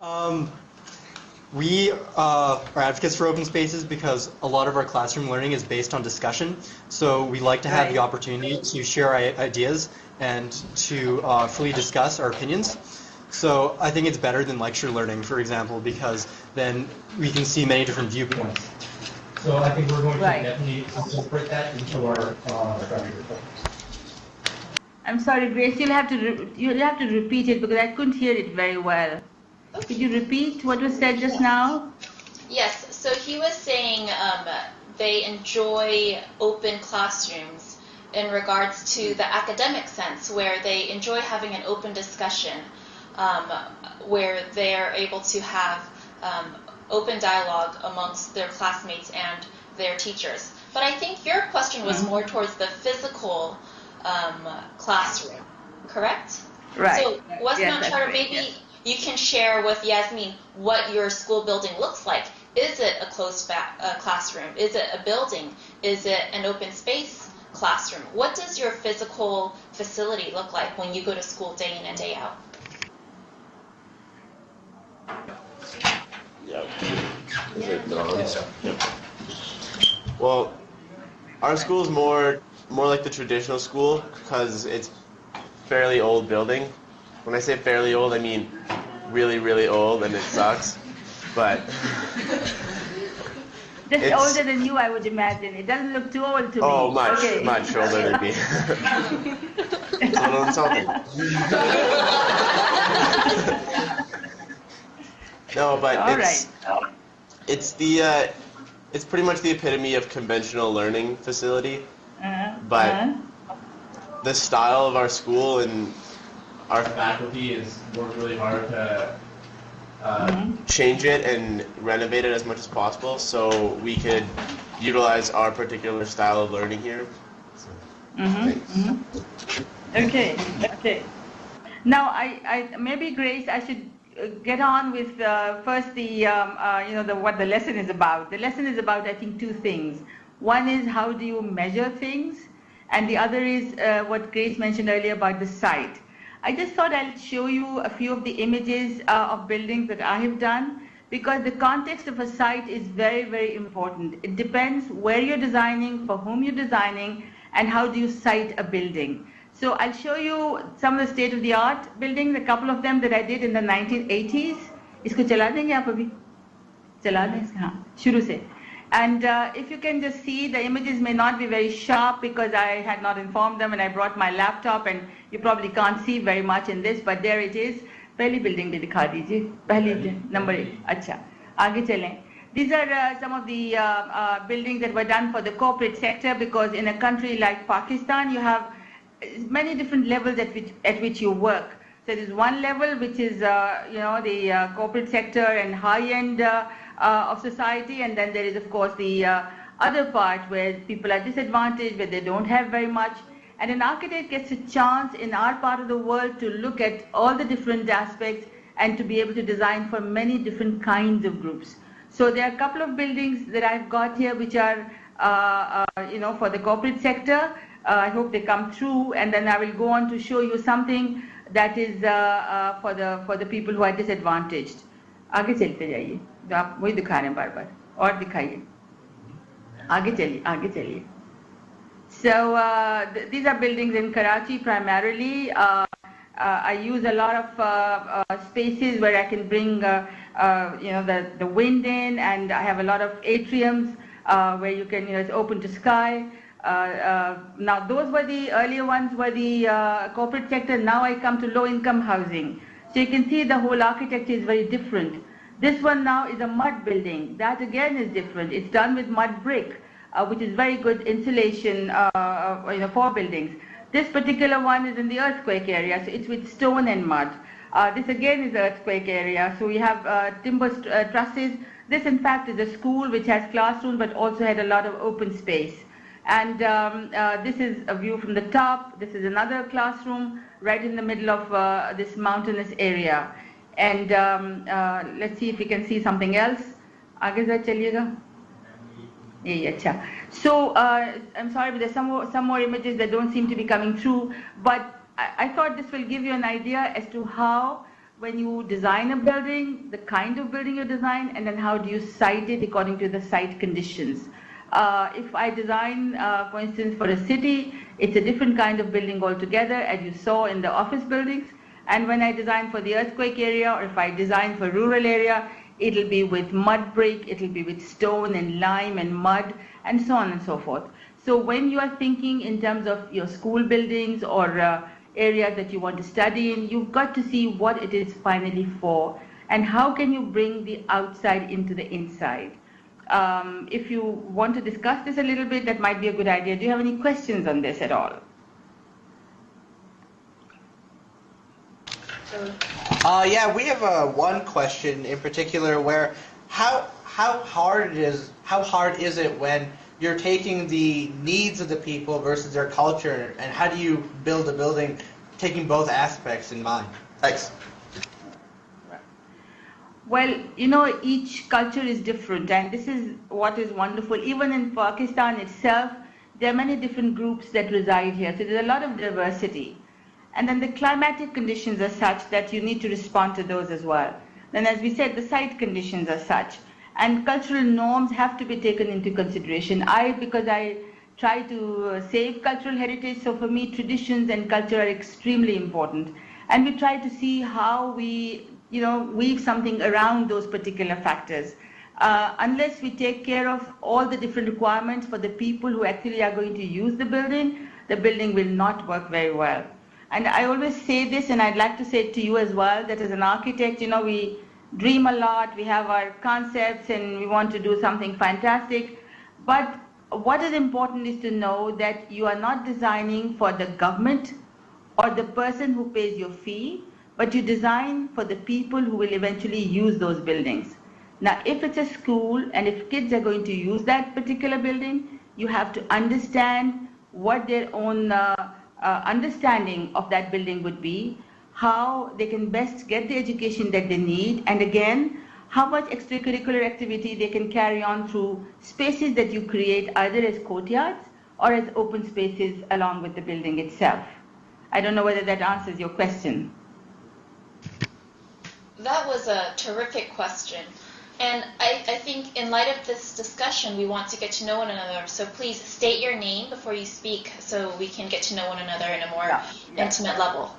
Um, we are advocates for open spaces because a lot of our classroom learning is based on discussion. So we like to have the opportunity to share our ideas and to fully discuss our opinions. So I think it's better than lecture learning, for example, because then we can see many different viewpoints. So I think we're going to definitely incorporate that into our structure. I'm sorry, Grace. You'll have to repeat it because I couldn't hear it very well. Okay. Could you repeat what was said just now? Yes. So he was saying they enjoy open classrooms in regards to the academic sense, where they enjoy having an open discussion, where they are able to have open dialogue amongst their classmates and their teachers. But I think your question was more towards the physical classroom, correct? Right. So Westmount Charter, maybe you can share with Yasmin what your school building looks like. Is it a closed classroom? Is it a building? Is it an open space classroom? What does your physical facility look like when you go to school day in and day out? Well, our school is more like the traditional school because it's fairly old building. When I say fairly old, I mean really, really old, and it sucks. But just older than you, I would imagine. It doesn't look too old to me. Oh, much older than me. That's a little insulting. No, but it's pretty much the epitome of conventional learning facility. But the style of our school and our faculty is worked really hard to change it and renovate it as much as possible so we could utilize our particular style of learning here. Okay. Now, I maybe Grace, I should get on with first the what the lesson is about. The lesson is about, I think, two things. One is how do you measure things, and the other is what Grace mentioned earlier about the site. I just thought I'll show you a few of the images of buildings that I have done, because the context of a site is very, very important. It depends where you're designing, for whom you're designing, and how do you site a building. So I'll show you some of the state-of-the-art buildings, a couple of them that I did in the 1980s. इसको चला देंगे आप अभी? चला दें? हाँ, शुरू से. And if you can just see, the images may not be very sharp because I had not informed them and I brought my laptop, and you probably can't see very much in this, but there it is. पहली building भी दिखा दीजिए. पहली number 1. अच्छा, आगे चलें. These are some of the buildings that were done for the corporate sector, because in a country like Pakistan, you have many different levels at which you work. So there's one level which is the corporate sector and high-end of society, and then there is of course the other part where people are disadvantaged, where they don't have very much. And an architect gets a chance in our part of the world to look at all the different aspects and to be able to design for many different kinds of groups. So there are a couple of buildings that I've got here which are for the corporate sector. I hope they come through, and then I will go on to show you something that is for the people who are disadvantaged. आगे चलते जाइए, तो आप वही दिखा रहे हैं बार-बार, और दिखाइए. आगे चलिए. So these are buildings in Karachi primarily. I use a lot of spaces where I can bring the wind in, and I have a lot of atriums where you can, it's open to sky. Now those were the earlier ones, were the corporate sector. Now I come to low-income housing. So you can see the whole architecture is very different. This one now is a mud building. That again is different. It's done with mud brick, which is very good insulation for buildings. This particular one is in the earthquake area, so it's with stone and mud. This again is the earthquake area, so we have timber trusses. This in fact is a school which has classrooms but also had a lot of open space. And this is a view from the top. This is another classroom right in the middle of this mountainous area. And let's see if we can see something else. आगे जरा चलिएगा. Yeah, अच्छा. So I'm sorry, but there's some more images that don't seem to be coming through. But I thought this will give you an idea as to how when you design a building, the kind of building you design, and then how do you site it according to the site conditions. If I design, for instance, for a city, it's a different kind of building altogether, as you saw in the office buildings. And when I design for the earthquake area, or if I design for rural area, it'll be with mud brick, it'll be with stone and lime and mud, and so on and so forth. So when you are thinking in terms of your school buildings or areas that you want to study in, you've got to see what it is finally for, and how can you bring the outside into the inside. If you want to discuss this a little bit, that might be a good idea. Do you have any questions on this at all? Yeah, we have one question in particular where how hard is it when you're taking the needs of the people versus their culture, and how do you build a building taking both aspects in mind? Thanks. Well, you know, each culture is different, and this is what is wonderful. Even in Pakistan itself, there are many different groups that reside here, so there's a lot of diversity. And then the climatic conditions are such that you need to respond to those as well. Then, as we said, the site conditions are such, and cultural norms have to be taken into consideration. Because I try to save cultural heritage, so for me, traditions and culture are extremely important. And we try to see how we, weave something around those particular factors. Unless we take care of all the different requirements for the people who actually are going to use the building will not work very well. And I always say this, and I'd like to say it to you as well, that as an architect, we dream a lot, we have our concepts, and we want to do something fantastic. But what is important is to know that you are not designing for the government or the person who pays your fee, but you design for the people who will eventually use those buildings. Now, if it's a school and if kids are going to use that particular building, you have to understand what their own understanding of that building would be, how they can best get the education that they need, and again, how much extracurricular activity they can carry on through spaces that you create either as courtyards or as open spaces along with the building itself. I don't know whether that answers your question. That was a terrific question. And I think in light of this discussion, we want to get to know one another. So please state your name before you speak so we can get to know one another in a more intimate level.